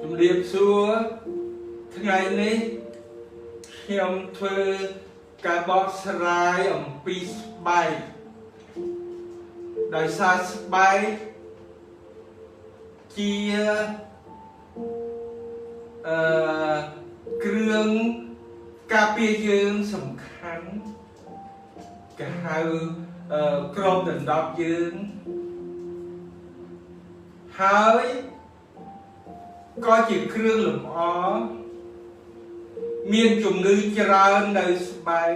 ជំរាបសួរថ្ងៃនេះខ្ញុំធ្វើការបកស្រាយអំពីស្បែកដោយសារស្បែកជាគ្រឿងការពារយើងសំខាន់គេហៅក្របដណ្ដប់យើងហើយក៏ជាគ្រឿងលម្អមានជំងឺច្រើននៅស្បែក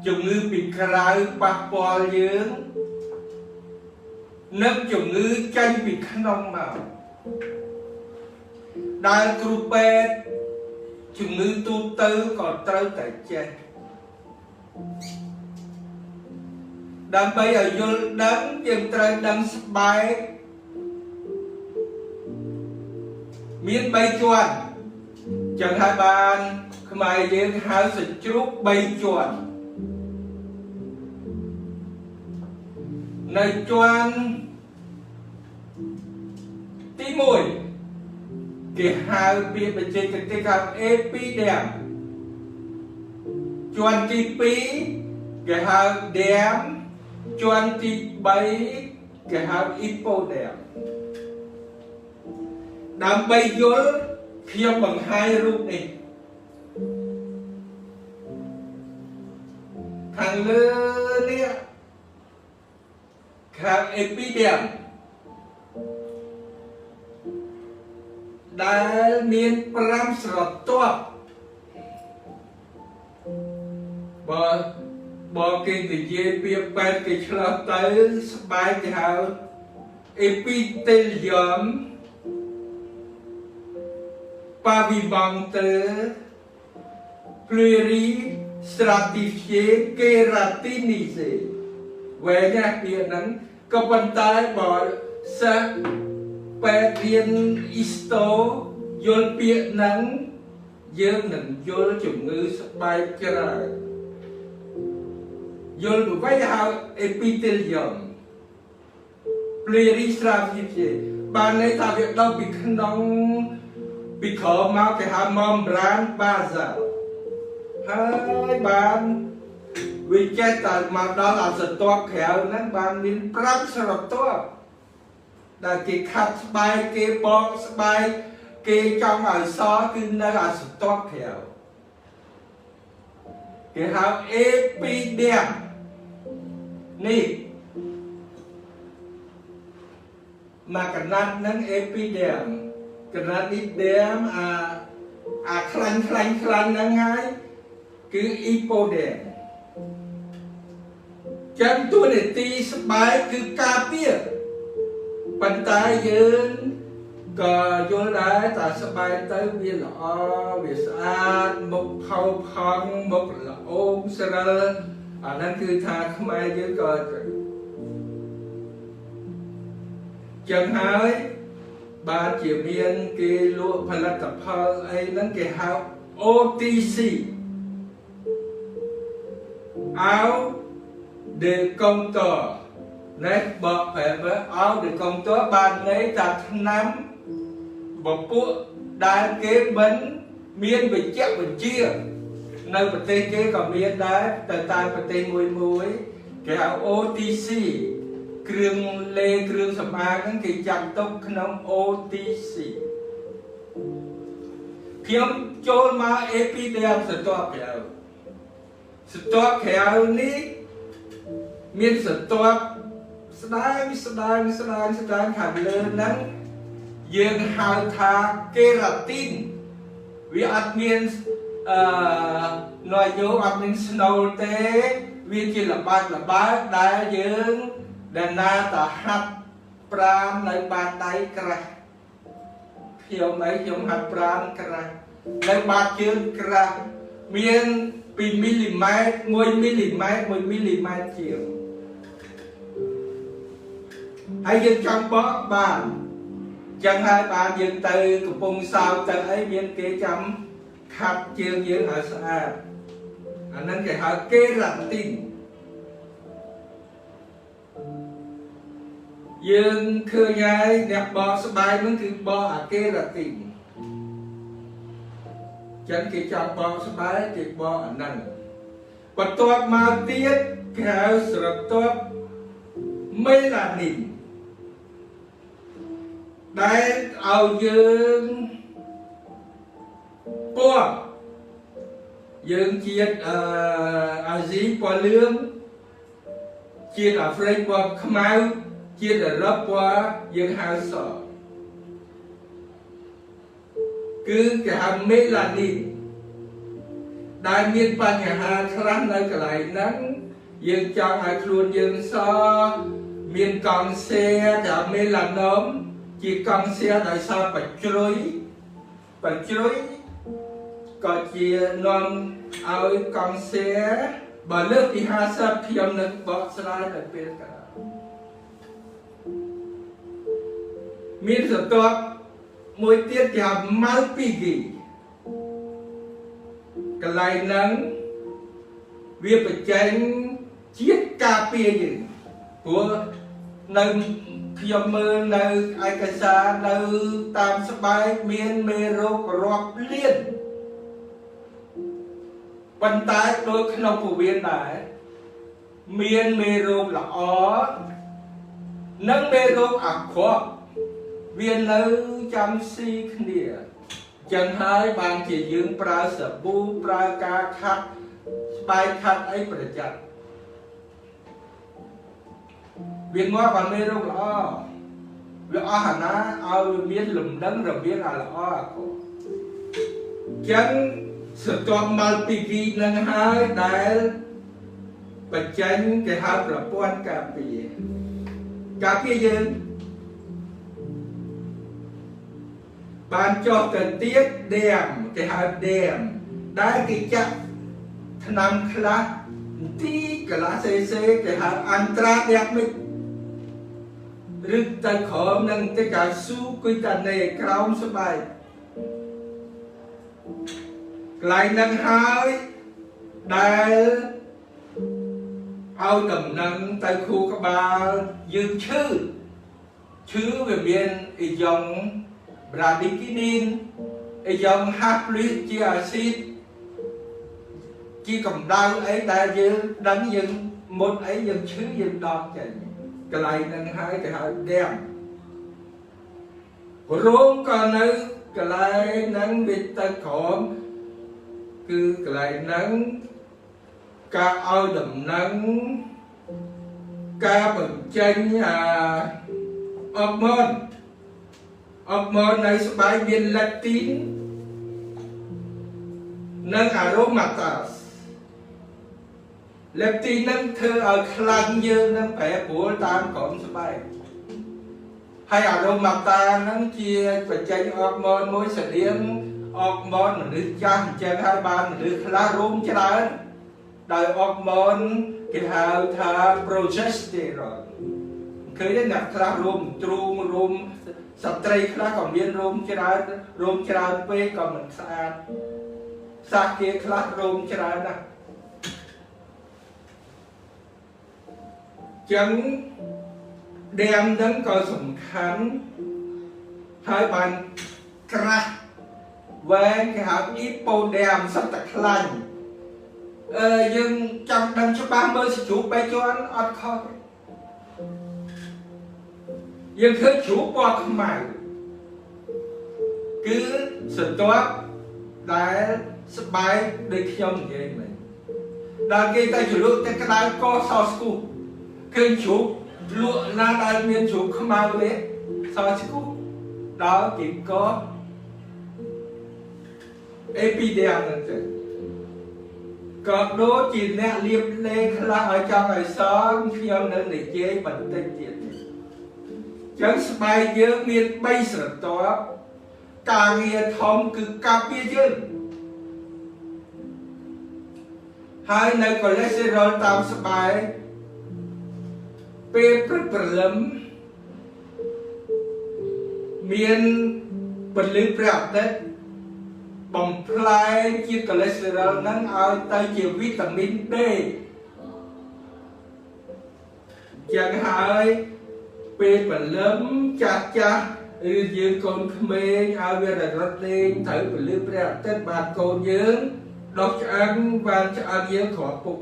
ជំងឺពីក្រៅប៉ះពាល់យើងនិងជំងឺចេញពីក្នុងមកដែលគ្រូពេទ្យជំងឺទូទៅក៏ត្រូវតែចេះដើម្បីឲ្យយល់ដឹងយើងត្រូវដឹងស្បែកមាន3ជាន់ចឹងហើយបានខ្មែរយើងហៅសាច់ជ្រូក3ជាន់នៅជាន់ទី1គេហៅពាក្យបច្ចេកទេសហៅ epiderm ជាន់ទី2គេហៅ derm ជាន់ទី3គេហៅ hypoderm ដើម្បីយល់ខ្ញុំបង្ហាញរូបនេះខាងលើនេះខាង epiderm ដែលមាន5ស្រទាប់បើគេនិយាយពាក្យពេទ្យគេឆ្លើយទៅស្បែកគេហៅ epithelium pavimenter pluristratifié keratinise វែងណាស់ពាក្យហ្នឹងក៏ប៉ុន្តែបើសិស្សពេទ្យរៀនអ៊ីស្តូយល់ពាក្យហ្នឹងយើងនឹងយល់ជំងឺស្បែកច្រើនយល់អ្វីហៅ epithelium pluristratifié បានន័យថាវាដល់ពីក្នុងពីក្រោមមកគេហៅ membrane basal ហើយបានវាចេះតែមកដល់អាស្រទាប់ក្រៅហ្នឹងបានមាន5ស្រទាប់ដែលគេខាត់ស្បែកគេបកស្បែកគេចង់ឲ្យសគឺនៅអាស្រទាប់ក្រៅគេហៅ epiderm នេះមកកណាត់ហ្នឹង epiderm កណាត់ epiderm អាខ្លាញ់ហ្នឹងហើយគឺ hypoderm ចឹងតួនាទីស្បែកគឺការពារប៉ុន្តែយើងក៏យល់ដែរតែស្បែកទៅវាល្អវាស្អាតមុខផៅផង់មុខល្អោមស្រិលអាហ្នឹងគឺថាខ្មែរយើងក៏ចឹងហើយបាទជាមានគេលក់ផលិតផលអីហ្នឹងគេហៅ OTC អោde compteur ណែបកប្រែអោ de compteur បានន័យថាថ្នាំបពួកដែលគេមិនមានវិជ្ជវិទ្យានៅប្រទេសគេក៏មានដែរតែតាមប្រទេសមួយគេហៅ OTC គ្រឿងលេគ្រឿងសម្អាងហ្នឹងគេចាត់ទុកក្នុង OTC ខ្ញុំចូលមក epiderm ស្រទាប់ក្រៅនេះមានស្រទាប់ស្ដើងខាងលើហ្នឹងយើងហៅថា keratin វាអត់មានណយយោអត់មានស្នូលទេវាជាល្បាតដែលយើងដែលណាតាហាត់ប្រាណនៅបាតដៃក្រាស់ខ្ញុំហាត់ប្រាណក្រាស់នៅបាតជើងក្រាស់មានពីមីលីម៉ែត្រ1មីលីម៉ែត្រជាងហើយយើងចង់បកបានចឹងហើយបានយើងទៅកំពង់សោមទៅអីមានគេចាំខាត់ជើងយើងឲ្យស្អាតអាហ្នឹងគេហៅ keratin dương khơi nhai đẹp bò sơ bài nó cứ bò à kê là tìm chẳng kì chọn bò sơ bài kì bò à nâng và tốt mà tiết kéo sửa tốt mấy là nịnh đấy ao dương bò dương chiết à dí bò lương chiết ở phê bò khmau chiết ở rớp bò dương hào sọ cứ cái hàm mấy là nịnh đại miền Bắc nhà Hà khăn nơi cái lại nắng dương cho ai luôn dương so miền còn xe cả mấy là nóm chỉ còn xe tại sao phải chuối còn chỉ non ao còn xe bà lớp thì hà sắp thì ông nó bỏ ra là bên cả miền giờ tốt mỗi tiết thì hàm máu pi gì cái lại nắng việc phải tránh chiết cà phê gì của nơi khi mơ nơi ai cái xa nơi tam sắp bài miền mê rô rộp liên bần tay đôi khăn của viên này miền mê rô là ó nâng mê rô à khó viên nơi chăm si khăn địa chẳng hai bạn chỉ dưỡng pra sở bu pra ca khắc bài khắc ấy bởi chặt việc ngó bà mê rung là o việc o hả ná ao miếng lùm đấng rồi biết là o chẳng sự toàn mal tì kỳ nâng hai đại bà chánh cái hạp là quan cà phê dân bạn cho cần tiết đèm cái hạp đèm đáy cái chắc năm class tí cái lá CC cái hạp antra đẹp mình rực tay khóm nâng tới cả su quy tàn này krong số bài lại nâng hai đại ao cầm nâng tay khu các bà dương chữ về miền ý dòng bradykinin ý dòng haplit chia acid chỉ cầm đau ấy đại dương đánh dương một ấy dương chữ dương đòn chạy cái này nâng hai cái hai đem của rốn còn nơi cái này nâng bị ta khổm cứ cái này nâng ca ao đầm nâng ca bừng chanh hormone này sẽ bài viên Latin nâng aromatas Leptin nâng thơ ở khăn như nâng phải của tam cộng số bài hay aromata nâng chia phải chanh hormone mối sở điên hormone là nước chanh chanh hai ba là nước khá rung cho đó đời hormone cái hào thà progesterone khởi đến nạp khá rung sắp trây khá còn biến rung cho đó phê còn mình xa kia khá rung cho đó nè chẳng đem đến coi sủng khánh hai bàn crack về cái hạt ít bồ đem sắp tạc lành nhưng trong đăng cho 30 sẽ chú bay cho anh ọt khó nhưng khi chú bò không mày cứ sự tốt đã sắp bài để khiêm vậy mình đã kia ta chủ lúc ta cái đá có so scoop kênh chú lụa na đại miền chú không bao đấy sao chứ đó chỉ có epidem này còn đó chỉ nè liệp lên là ở trong ngày sáng khi ông nên để chế bệnh tên tiền chẳng bài nhớ miền bay sở to càng nghe thông cứ cà phê chứ hai nơi cholesterol tam bài pe problem miền bệnh lý prep đấy bồng play chia cholesterol nâng ao tay chiều vitamin D chẳng hạn ពេលបលឹមចាស់ចាស់ឬយើងកូនក្មេងឲ្យវារត់លេងត្រូវពលឺព្រះអាទិត្យបានកូនយើងដោះឆ្អឹងបានឆ្អឹងយើងគ្រាប់ពុក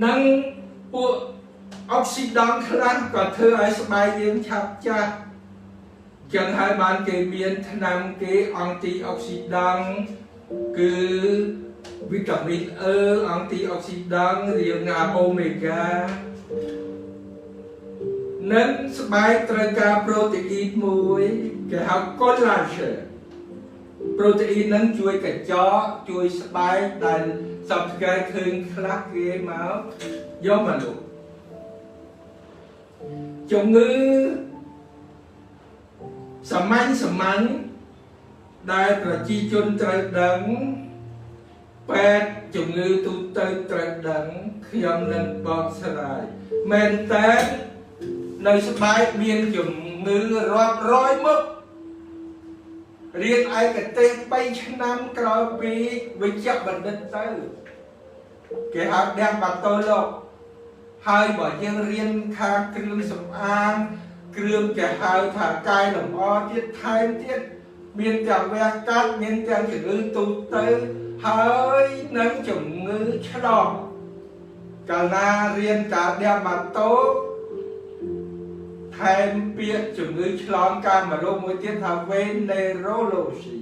នឹងពួកអុកស៊ីដង់ខ្លះក៏ធ្វើឲ្យស្បែកយើងឆាប់ចាស់ចឹងហើយបានគេមានថ្នាំគេអង់ទីអុកស៊ីដង់គឺវីតាមីនអឺអង់ទីអុកស៊ីដង់រាងអូមេហ្គានឹងស្បែកត្រូវការប្រូតេអ៊ីនមួយគេហៅ collagen ប្រូតេអ៊ីននឹងជួយកញ្ចក់ជួយស្បែកដែលសពថ្ងៃឃើញខ្លះគេមកយកមកលក់ជំងឺសាមញ្ញដែលប្រជាជនត្រូវដឹងពេទ្យជំងឺទូទៅត្រូវដឹងខ្ញុំនឹងបកស្រាយមែនតើនៅស្បែកមានជំងឺរាប់រយមុខរៀនឯកទេស3ឆ្នាំក្រោយពីវិជ្ជបណ្ឌិតទៅគេហៅដាំបាតូឡូហើយបើយើងរៀនខាងគ្រឿងសម្អាងគ្រឿងគេហៅថាកាយលម្អទៀតថែមទៀតមានទាំងវះកាត់មានទាំងជំងឺទូទៅហើយនឹងជំងឺឆ្លងកាលណារៀនការដាំបាតូថែមពាក្យជំងឺឆ្លងកាមរោគមួយទៀតថា venerology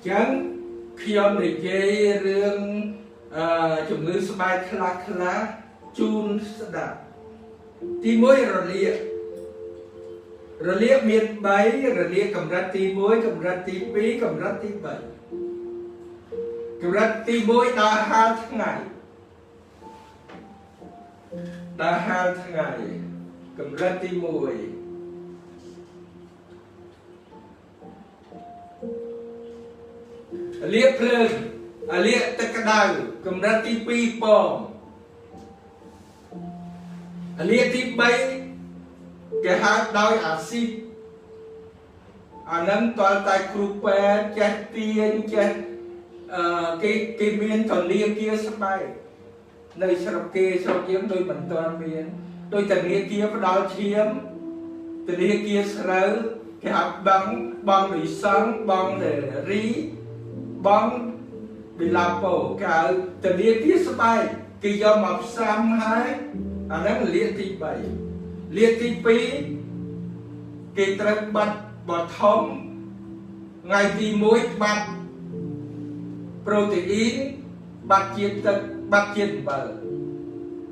ចឹងខ្ញុំនិយាយរឿងជំងឺស្បែកខ្លះជូនស្ដាប់ទី1រលាកមាន3រលាកកម្រិតទី1កម្រិតទី2កម្រិតទី3កម្រិតទី1ដល់ហាលថ្ងៃកម្រិតទី1លាកភ្លើងលាកទឹកក្តៅកម្រិតទី2ពងលាកទី3គេហៅដោយអាស៊ីតអានឹងតើតែគ្រូពេទ្យចេះទាញចេះគេមានធនាគារស្បែកនៅស្រុកយើងដូចមិនទាន់មានដោយធនាគារផ្ដល់ឈាមធនាគារស្រូវគេហៅបងវិសងបងរីបងវិឡាពោគេហៅធនាគារស្បែកគេយកមកផ្សំហើយអាហ្នឹងលាកទី3លាកទី2គេត្រូវបាត់បឋមថ្ងៃទី1បាត់ប្រូតេអ៊ីនបាត់ជាតិទឹកបាត់ជាតិអំបិល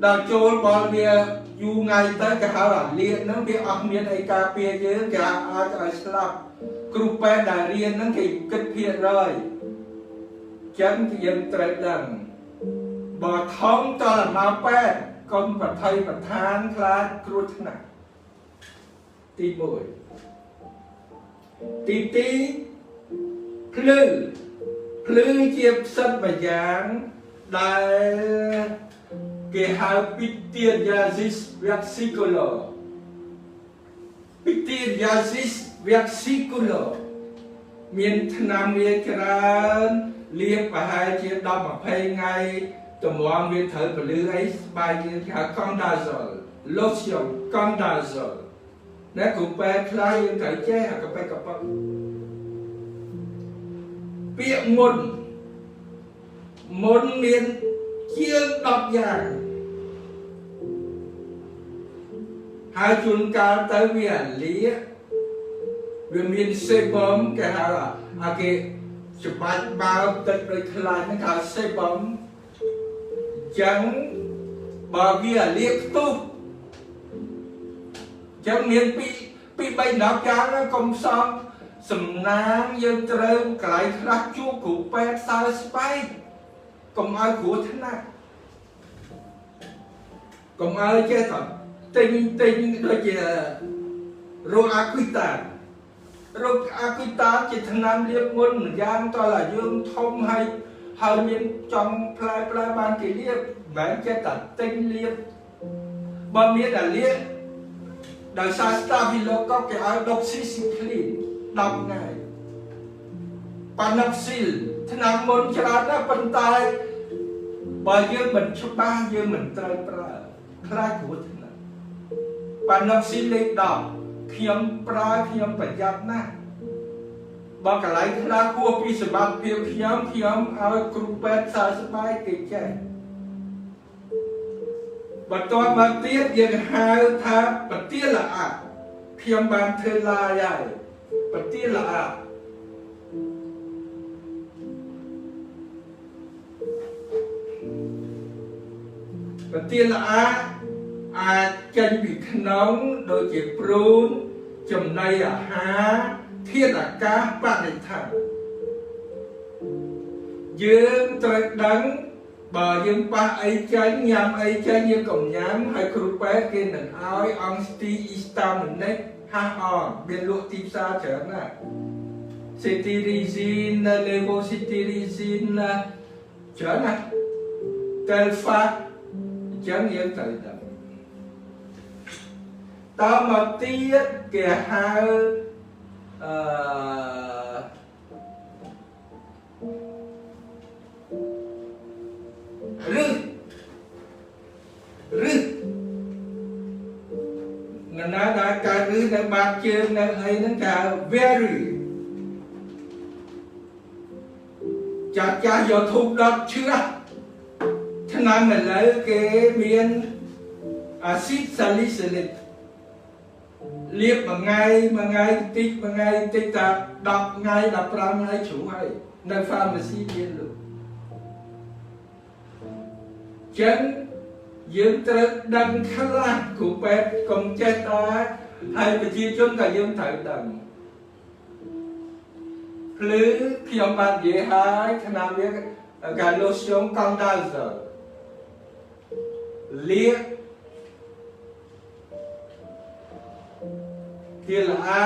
ដល់ចូលបលវាយូរថ្ងៃទៅគេហៅអាលាកហ្នឹងវាអត់មានអីការពារយើងគេអាចឲ្យស្លាប់គ្រូពេទ្យដែលរៀនហ្នឹងគេគិតភាគរយចឹងយើងត្រូវដឹងបើធំតលមកពេទ្យកុំប្រថុយប្រឋានខ្លាចគ្រោះថ្នាក់ទី1ទី2ភ្លឺជាផ្សិតមួយយ៉ាងដែលគេហៅ Pityriasis versicolor Pityriasis versicolor មានថ្នាំវាច្រើនលាបប្រហែលជា10-20ថ្ងៃតម្រង់វាត្រូវពលឺអីស្បែកយើងហៅ Condazole lotion Condazole អ្នកគ្រូពេទ្យខ្លះយើងត្រូវចេះអាកប៉ិកប៉ុកពាក្យមុនមានជាង10យ៉ាងហើយជួនកាលទៅវាលាវាមានសេប៊ុមគេហៅអាគេច្បាច់បើទឹកដូចខ្លាញ់ហ្នឹងគេហៅសេប៊ុមចឹងបើវាលាខ្ទុះចឹងមានពី3 10យ៉ាងណាកុំសងសំណាងយើងត្រូវកន្លែងខ្លះជួបគ្រូពេទ្យសើស្បែកកុំឲ្យគ្រោះថ្នាក់កុំឲ្យចេះតែទិញដូចជារោគអាគវីតាជាថ្នាំលាបមុនម្យ៉ាងតើយើងធំហើយមានចំផ្លែបានគេលាបមិនមែនចេះតែទិញលាបបើមានតែលាបដោយសារ Staphylococcus គេឲ្យ doxycycline 10ថ្ងៃ Panoxyl ថ្នាំមុនច្រើនណាស់ប៉ុន្តែ បើយើងមិនច្បាស់យើងមិនត្រូវប្រើខ្លាចគ្រោះថ្នាក់ប៉ាណុកស៊ីលេខ10ខ្ញុំប្រើខ្ញុំប្រយ័ត្នណាស់បើកន្លែងខ្លះគួរពីសម្បត្តិភាពខ្ញុំឲ្យគ្រូពេទ្យសើស្បែកគេចេះបន្ទាប់មកទៀតយើងហៅថាបទាលអាខ្ញុំបានធ្វើឡាយហើយបទាលអាបទាលអាអាចចេញពីក្នុងដូចជាព្រូនចំណីអាហារធាតុអាកាសបរិស្ថានយើងត្រូវដឹងបើយើងប៉ះអីចាញ់ញ៉ាំអីចាញ់យើងកុំញ៉ាំហើយគ្រូពេទ្យគេនឹងឲ្យអង់ស្ទីអ៊ីស្តាមីនិកហាស់អនមានលក់ទីផ្សារច្រើនណាស់សេទីរីស៊ីនលេវូសេទីរីស៊ីនច្រើនណាស់តែលហ្វាចឹងយើងត្រូវដឹងតមកទៀតគេហៅរឹសណាដែលកើតរឹសនៅបាតជើងនៅអីហ្នឹងគេហៅ very ចាស់យកធូបដុតឈឺឆ្នាំឥឡូវគេមានអាស៊ីតសាលីស៊ីលិកលាបមួយថ្ងៃតិចតែ10ថ្ងៃ15ថ្ងៃជ្រុះហើយនៅ pharmacy មានលក់ចឹងយើងត្រូវដឹងខ្លះគ្រូពេទ្យកុំចេះតែហើយប្រជាជនក៏យើងត្រូវដឹងភ្លឺខ្ញុំបាននិយាយហើយឆ្នាំវាកាឡូស្យងកង់ដាល់សលាបទាលអា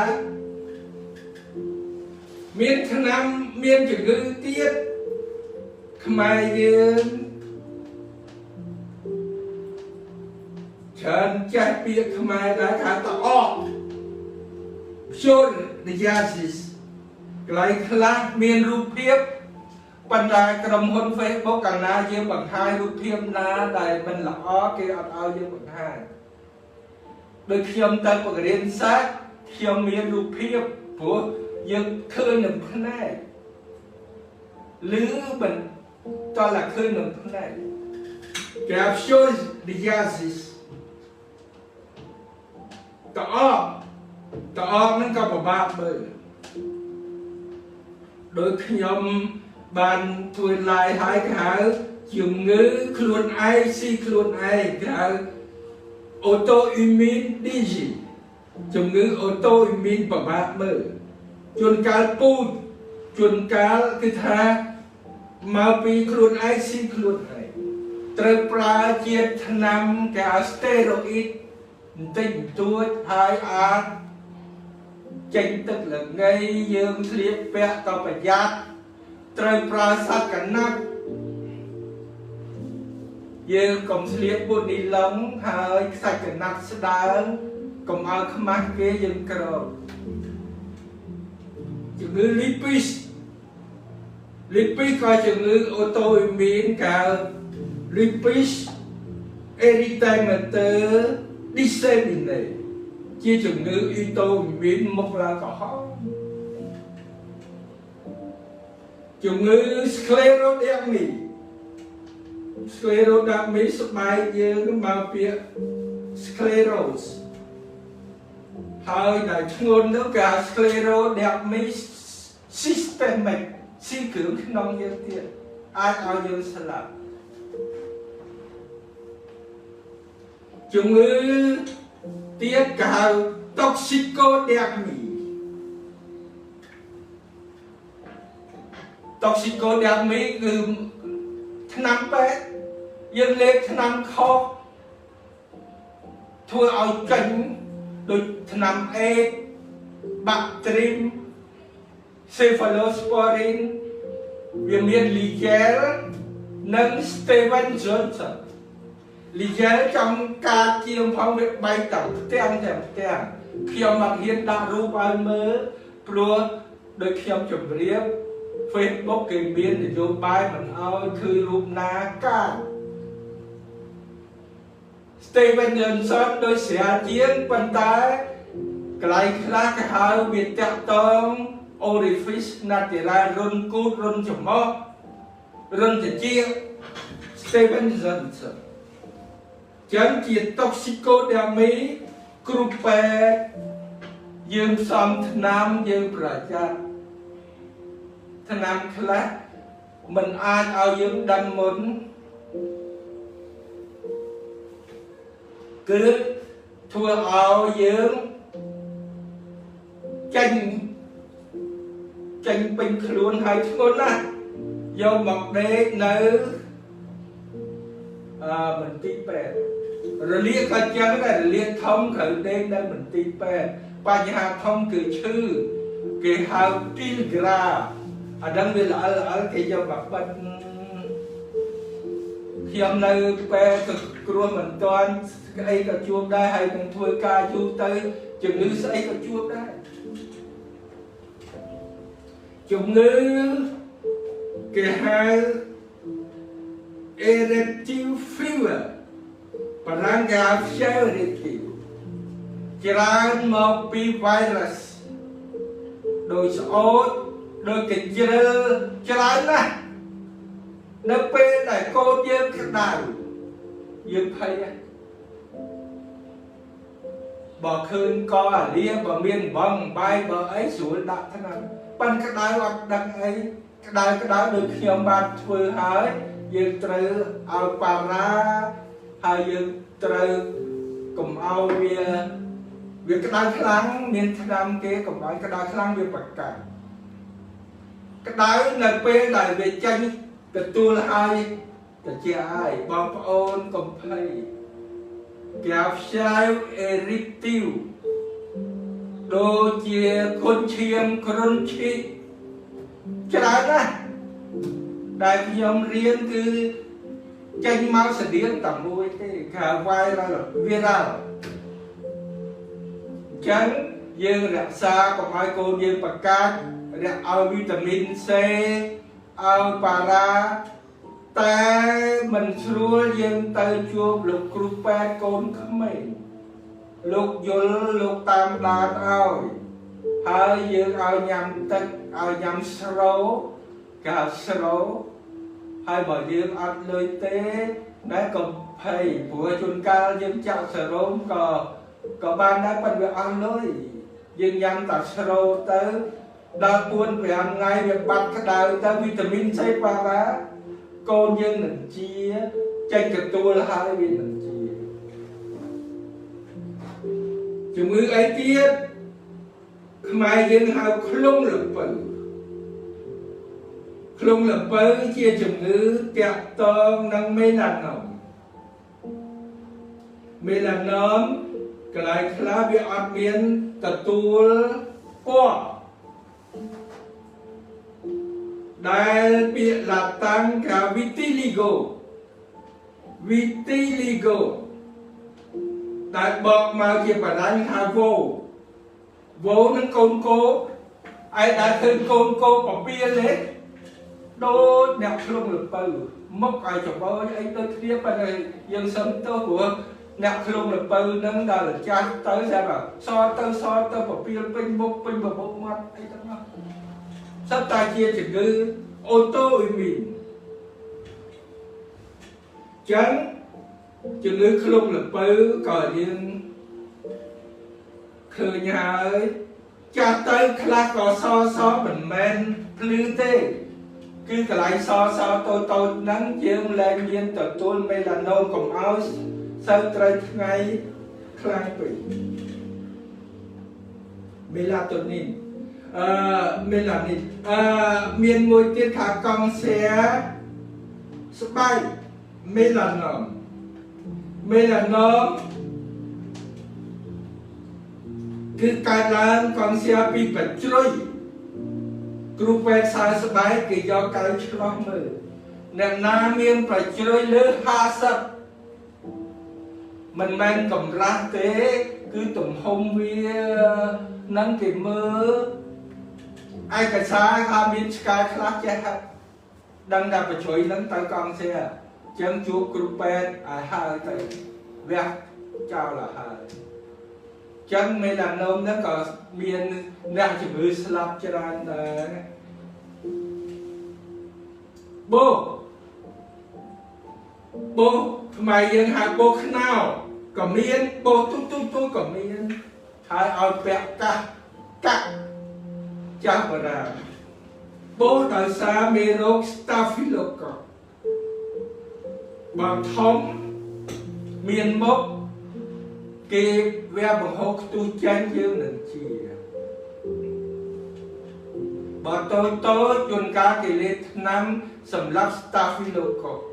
មានឆ្នាំមានជំងឺទៀតខ្មែរយើងច្រើនចេះពាក្យខ្មែរដែរថាតអកព្យូនឌីយ៉ាស៊ីសកន្លែងខ្លះមានរូបភាពប៉ុន្តែក្រុមហ៊ុន Facebook កាលណាយើងបង្ហាញរូបភាពណាដែលមិនល្អគេអត់ឲ្យយើងបង្ហាញដូចខ្ញុំទៅបង្រៀនសាស្ត្រខ្ញុំមានរូបភាពព្រោះយើងឃើញនឹងភ្នែកឬមិនតើឃើញនឹងភ្នែកគេ shows the yasis តអកហ្នឹងក៏ពិបាកមើលដោយខ្ញុំបានធ្វើ live ហើយគេហៅជំងឺខ្លួនឯងស៊ីខ្លួនឯងគេហៅ autoimmune disease ជំងឺ autoimmune ពិបាកមើលជួនកាលពូជជួនកាលគឺថាមកពីខ្លួនឯងស៊ីខ្លួនឯងត្រូវប្រើជាថ្នាំគេហៅ steroid បន្តិចបន្តួចហើយអាចចេញទឹកល្ងីយើងស្លៀកពាក់ក៏ប្រយ័ត្នត្រូវប្រើសាច់កណាត់យើងកុំស្លៀកពូតនីឡុងហើយខ្សាច់កណាត់ស្ដើងកុំឲ្យខ្មាស់គេយើងក្រជំងឺលីពីសក៏ជំងឺអូតូអ៊ីមីនកាលលីពីសអេរីតែម៉ាទ័រឌីសេមីណេជាជំងឺអ៊ីតូអ៊ីមីនមកឡើងក្រហមជំងឺ scleroderma ស្បែកយើងមកពី sclerose ហើយដែលធ្ងន់ទៅគេ scleroderma systemic ស៊ីគ្រឿងក្នុងយើងទៀតអាចឲ្យយើងស្លាប់ជំងឺទៀតគេហៅ toxicoderma គឺថ្នាំពេទ្យយើងលេបថ្នាំខុសធ្វើឲ្យចេញដូចថ្នាំអេដបាក់ទ្រីម cephalosporin វាមាន Liegel និង Steven Johnson Liegel ចំការជាងផងវាបែកតាំងផ្ទាំងខ្ញុំមកហ៊ានដាក់រូបឲ្យមើលព្រោះដោយខ្ញុំជម្រាប Facebook គេមាននយោបាយមិនឲ្យឃើញរូបណាកាច Steven Johnson ដោយស្រាលជាងប៉ុន្តែកន្លែងខ្លះគេហៅវាតាក់តង orifice natural រុនគូតរុនច្រមុះរុនត្រចៀក Steven Johnson ចឹងជា toxicodermy គ្រូពេទ្យយើងផ្សំថ្នាំយើងប្រយ័ត្នថ្នាំខ្លះមិនអាចឲ្យយើងដឹងមុនគឺធ្វើឲ្យយើងចេញពេញខ្លួនហើយធ្ងន់ណាស់យកមកដេកនៅមន្ទីរពេទ្យរលាកក៏ចឹងដែររលាកធំត្រូវដេកនៅមន្ទីរពេទ្យបញ្ហាធំគឺឈឺគេហៅទីលក្រាអាដឹងវាល្អគេយកមកបិទខ្ញុំនៅពេលគ្រោះមិនទាន់ស្អីក៏ជួបដែរហើយនឹងធ្វើការយូរទៅជំងឺស្អីក៏ជួបដែរជំងឺគេហៅ erectile fever បារាំងគេហៅ erectile ច្រើនមកពី virus ដោយស្អូតដោយកញ្ជ្រឹលច្រើនណាស់នៅពេលដែលកូនយើងក្តៅយើងភ័យបើឃើញកអាលាបើមានបងបាយបើអីស្រួលដាក់ថ្នាំប៉ិនក្តៅអត់ដឹងអីក្តៅដូចខ្ញុំបានធ្វើហើយយើងត្រូវឲ្យប៉ារ៉ាហើយយើងត្រូវកុំឲ្យវាក្តៅខ្លាំងមានថ្នាំគេកុំឲ្យក្តៅខ្លាំងវាប្រកាសក្តៅនៅពេលដែលវាចេញទទួលឲ្យតិចហើយបងប្អូនកុំភ័យគេហៅខ្សែអេរីកទីវដូចជាគុនឈាមគ្រុនឈីច្រើនណាស់ដែលខ្ញុំរៀនគឺចេញមកស្តៀងតែមួយទេគេហៅ viral ចឹងយើងរក្សាកុំឲ្យកូនយើងប្រកាសឲ្យវីតាមីន C ឲ្យប៉ារ៉ាតែមិនស្រួលយើងទៅជួបលោកគ្រូពេទ្យកូនក្មេងលោកយល់លោកតាមដានឲ្យហើយយើងឲ្យញ៉ាំទឹកឲ្យញ៉ាំស្រូវគេហៅស្រូវហើយបើយើងអត់លុយទេតែកុំភ័យព្រោះជួនកាលយើងចាក់សេរ៉ូមក៏បានដែរប៉ុន្តែវាអស់លុយយើងញ៉ាំតែស្រូវទៅដល់ 4-5 ថ្ងៃវាបាត់ក្តៅទៅវីតាមីន C ប៉ារ៉ាកូនយើងនឹងជាចេញទទួលហើយវានឹងជាជំងឺអីទៀតខ្មែរយើងហៅខ្លុងល្ពៅខ្លុងល្ពៅជាជំងឺទាក់ទងនឹងមេឡាណូកន្លែងខ្លះវាអត់មានទទួលពណ៌ដែលពាក្យឡាតាំងគេ vitiligo ដែលបកមកជាបារាំងហៅវោនឹងកូនគោឯដែលឃើញកូនគោពពាលទេដូចអ្នកខ្លុងល្ពៅមុខឲ្យច្បោអីដូចគ្នាប៉ុន្តែយើងសឹមទៅព្រោះអ្នកខ្លុងល្ពៅនឹងដល់ចាស់ទៅស្រាប់សទៅពពាលពេញមុខពេញបបោកមាត់អីទាំងនោះសត្វតាជាជំងឺអូតូអ៊ីមីនចឹងជំងឺខ្លុងល្ពៅក៏យើងឃើញហើយចាស់ទៅខ្លះក៏សមិនមែនភ្លឺទេគឺកន្លែងសតូចហ្នឹងយើងលែងមានទទួលមេឡាណូមកុំឲ្យសូវត្រូវថ្ងៃខ្លាំងពេកមេឡាតូនីនមេឡានីនមានមួយទៀតថាកង់សៀស្បែកមេឡាណូគឺកើតឡើងកង់សៀពីបច្ជ្រុយគ្រូពេទ្យសើស្បែកគេយកកៅឆ្លោះមើលអ្នកណាមានបច្ជ្រុយលើ50មិនមែនកម្រាស់ទេគឺទំហំវានឹងគេមើល ai cả xa ha miên sky khác chứ đang đạp vào chuối nắng tay con xe chân chuột crumpet ai hai tay vẹt chào là hai chân mấy làm nôm nó có miên đang chỉ mới slap cho ra bố mày dân hai bố khá nào có miên bố tu có miên hai ao bẹt cắt chắc vào ra bố đời xa mê rốt staphylococcus bằng thống miên mốc kê ve bằng hốc tu chanh dương nâng chìa bà tôi chôn cá kê lê năm sầm lắp staphylococcus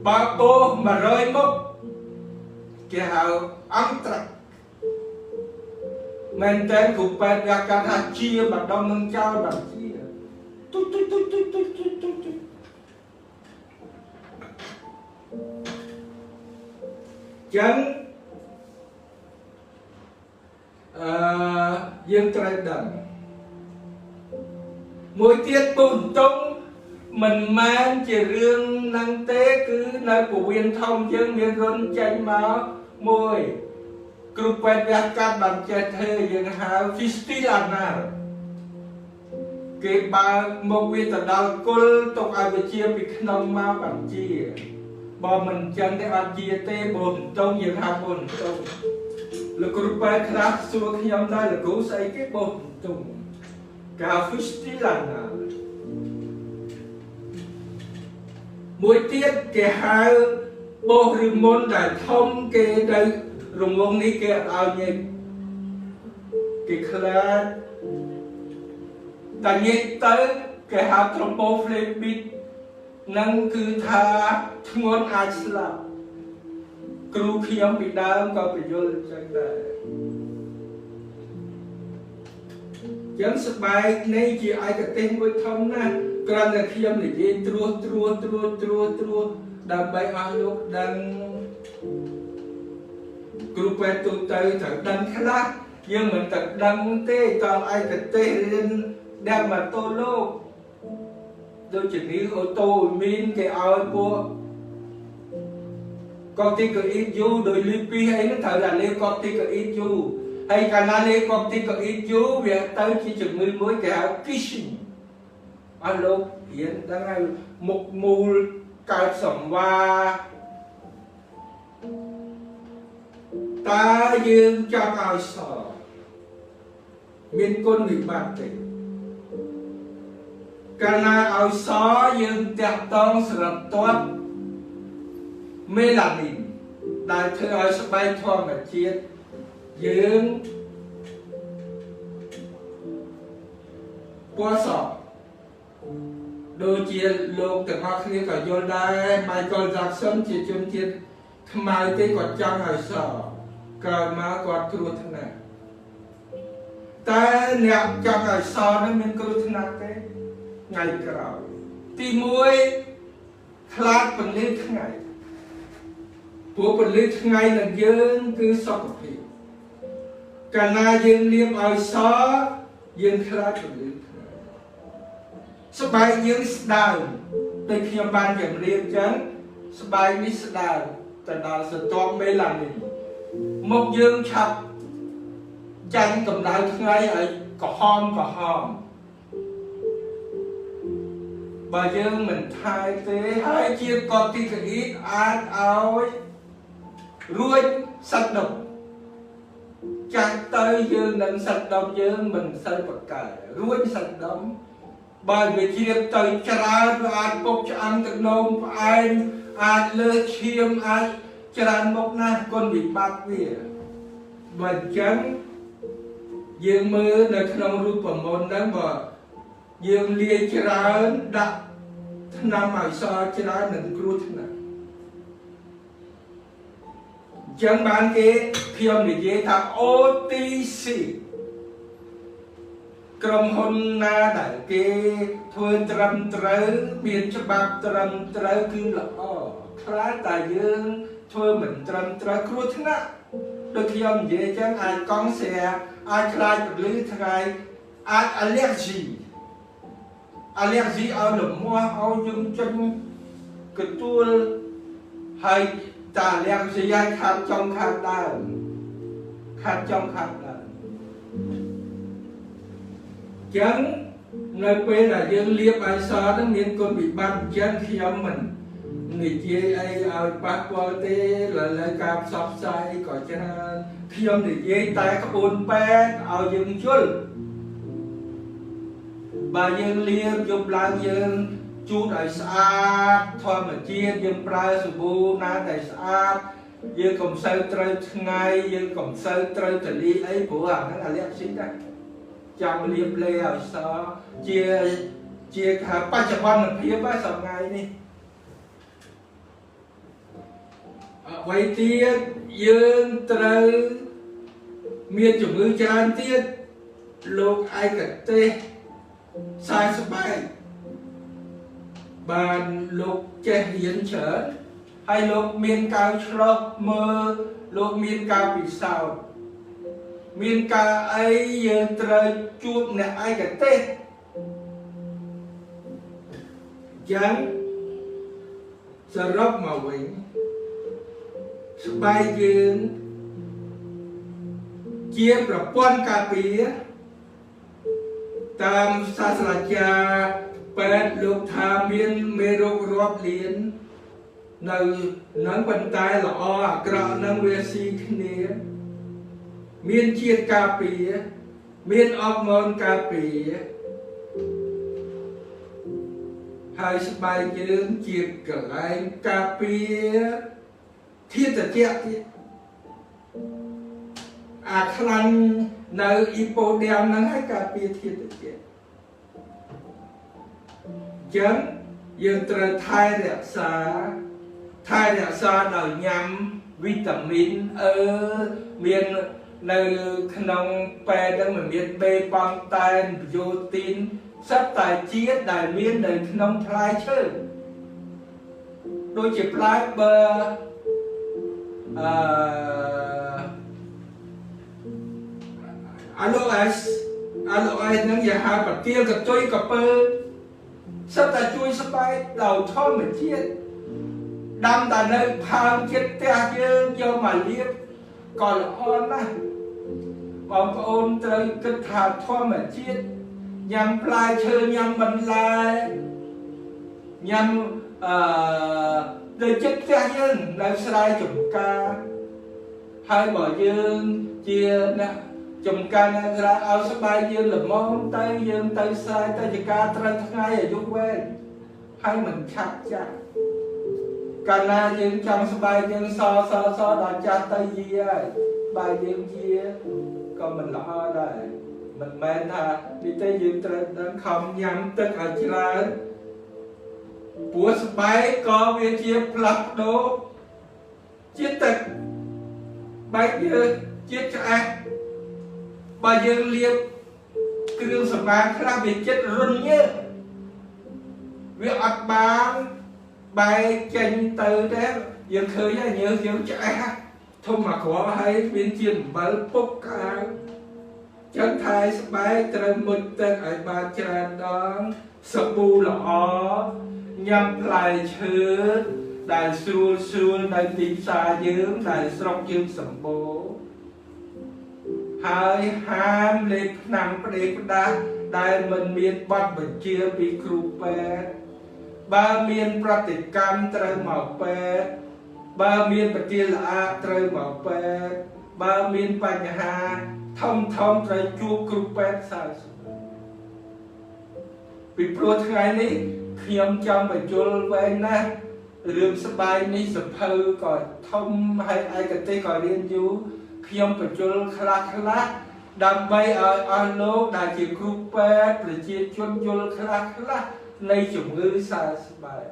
bà bố mà rơi mốc kê hào anthrax mình tên của bạn là cả hạt chia bằng đông nâng trao bằng chia chân dương trời đầm mỗi tiết bồn tông mình mang chỉ riêng năng tế cứ nơi của viên thông chân miền rôn chanh máu môi cục quẹt ra các bằng chơi thê dân hào phi là nào cái bà một viên tờ đào côn tục ai về chia bị nông máu bằng chia bỏ mình chân để ăn chia tê bồn tông dân hào bồn tông là cục quẹt ra xuống khi nhóm ta là cố xây cái bồn tông cả phi là nào mỗi tiết cái hai bộ rừng môn đại thông cái đây rung lông ní cái ao nhịp cái khá ta nhịp tới cái hạt thrombophlebic nâng cứ tha ngôn ai sạp cửu khi ông bị đám có bị vô chân đại chẳng sắp bài này chỉ ai cả tên với thông nè còn là khi ông này dễ trua đàm bay ao lúc đang cửu quen tụi tây thật đăng khá lát nhưng mình thật đăng tê toàn ai thật tê lên đem mà tô lô tôi chỉ nghĩ ô tô min cái ao của con tí có ít du đôi lipi hay nó thật là lê con tí có ít du hay cả na lê con tí có ít du việc tới chỉ chừng mươi mối cái áo kissing alo hiện đang ngay một mù cao sòng hoa ta dương trong ao sò miền côn bị bạc tỉnh Kana ao sò dương đẹp tông sập toát melanin đại thư ao sập bay thoa mà chiết dương qua sọ đôi chia lục từ hoa kia cả vô đây Michael Jackson chỉ chuyên chiết mai tê còn trong ao sò cờ má quạt kêu thế này ta nẹp trong ngày sau nó mình kêu thế nào cái ngày cào ti muối khát phần lên thế này của phần lên thế này là dương cứ so của thị cả na dương liêm ở xó dương khát phần lên thế này số bài dương đào từ khi ban giảm liêm chấn số bài đi đào từ đó sẽ to mấy lần này một dương chập tranh cầm đào ngay ở có hòm bà dương mình thay thế hai chia con tí cái ít ăn áo ruồi sạch độc chạy tới dương nâng sạch độc dương mình xây bật cả ruồi sạch độc bởi vì chia tới chả ra ăn bốc cho ăn từ nôm ăn lơ chiêm ăn chả một na con bị bạc vía và chẳng dương mơ nơi khung rùa bầm môn đó mà dương lia chả đặt năm ngày sau chả nâng cút nè chẳng bán cái khi ông để dễ thằng OTC cầm hôn na đại cái thôi trầm trớ biến cho bạc trầm trớ cứ là khá tài dương thôi mình trầm trớ cút nè đôi khi ông dễ chẳng ai con xe ai khai một lưới thay អាចallergy ឲ្យលំមាស់ឲ្យយើងចេញកទួលហើយតា allergy ឲ្យខាតចុងខាតដើមខាតចុងខាតដើមចឹងនៅពេលដែលយើងលាបអក្សរហ្នឹងមានគុណវិបត្តិអញ្ចឹងខ្ញុំមិននិយាយអីឲ្យប៉ះពាល់ទេលើការផ្សព្វផ្សាយក៏ច្រើនខ្ញុំនិយាយតែក្បួនពេទ្យឲ្យយើងយល់បើយើងលាបយប់ឡើងយើងជូតឲ្យស្អាតធម្មជាតិយើងប្រើសាប៊ូណាដែលស្អាតយើងកុំសូវត្រូវថ្ងៃយើងកុំសូវត្រូវទលីអីព្រោះអាហ្នឹងអាលក្ខសិដែរចង់លាបលេឲ្យសជាថាបច្ចុប្បន្នភាពហ្នឹងសប្តាហ៍នេះអ្វីទៀតយើងត្រូវមានជំងឺច្រើនទៀតលោកឯកទេសខ្សែស្បែកបានលោកចេះរៀនច្រើនហើយលោកមានការឆ្លុះមើលលោកមានការពិសោធន៍មានការអីយើងត្រូវជួបអ្នកឯកទេសយ៉ាងសរុបមកវិញស្បែកយើងជាប្រព័ន្ធការពារតាមសាស្ត្រាចារ្យពេទ្យលោកថាមានមេរោគរាប់លាននៅនឹងប៉ុន្តែល្អអាក្រក់នឹងវាស៊ីគ្នាមានជាតិការពារមានអរម៉ូនការពារហើយស្បែកយើងជាកន្លែងការពារធាតុត្រជាក់ទៀតអាខ្លាញ់នៅអ៊ីប៉ូឌែមហ្នឹងឲ្យការពារធាតុត្រជាក់ចឹងយើងត្រូវថែរក្សាដោយញ៉ាំវីតាមីនមាននៅក្នុងពេទ្យហ្នឹងมันមានបេប៉ង់តែនប្រូទីនសត្វតែជាតិដែលមាននៅក្នុងផ្លែឈើដូចជាផ្លែបើអាឡូអេសហ្នឹងជាហៅប្រទាលកតុយកពើសត្វតែជួយស្បែកដោយធម្មជាតិដាំតែនៅផើងចិត្តផ្ទះយើងយកមកលាបក៏ល្អណាស់បងប្អូនត្រូវគិតថាធម្មជាតិញ៉ាំផ្លែឈើញ៉ាំបន្លែញ៉ាំដូចចិត្តផ្ទះយើងនៅស្រែចម្ការហើយបើយើងជាអ្នកចម្ការនៅស្រែឲ្យស្បែកយើងល្មមទៅយើងទៅស្រែទៅចការត្រូវថ្ងៃអាយុវែងហើយមិនឆាប់ចាស់កាលណាយើងចង់ស្បែកយើងសដល់ចាស់ទៅយីហើយបើយើងជាក៏មិនល្អដែរមិនមែនថានេះទេយើងត្រូវដឹងខំញ៉ាំទឹកឲ្យច្រើនព្រោះស្បែកក៏វាជាផ្លាស់ប្ដូរជាទឹកបែកយើងជាឆ្អែតបើយើងលាបគ្រឿងសម្អាងខ្លះវាចិត្តរុនញើសវាអត់បានបែកចេញទៅទេយើងឃើញហើយញើសយើងឆ្អែតធំមកគ្រាប់ហើយមានជាអំបិលពុកក្អៅចឹងថែស្បែកត្រូវមុជទឹកឲ្យបានច្រើនដងសាប៊ូល្អញ៉ាំផ្លែឈើដែលស្រួលនៅទីផ្សារយើងដែលស្រុកយើងសម្បូរហើយហាមលេបថ្នាំផ្ដេសផ្ដាស់ដែលមិនមានបទបញ្ជាពីគ្រូពេទ្យបើមានប្រតិកម្មត្រូវមកពេទ្យបើមានបទាលអាត្រូវមកពេទ្យបើមានបញ្ហាធំត្រូវជួបគ្រូពេទ្យសាស្ត្រពីព្រោះថ្ងៃនេះខ្ញុំចង់បញ្យល់វែងណាស់រឿងស្បែកនេះសភៅក៏ធំហើយឯកទេសក៏រៀនយូរខ្ញុំបញ្យល់ខ្លះដើម្បីឲ្យអស់លោកដែលជាគ្រូពេទ្យប្រជាជនយល់ខ្លះនៃជំងឺសើស្បែក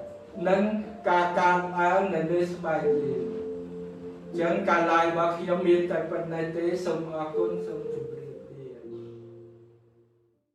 និងការកើនឡើងនៅលើស្បែកយើងចឹងការ live របស់ខ្ញុំមានតែប៉ុណ្ណេះទេសូមអរគុណសូមជម្រាប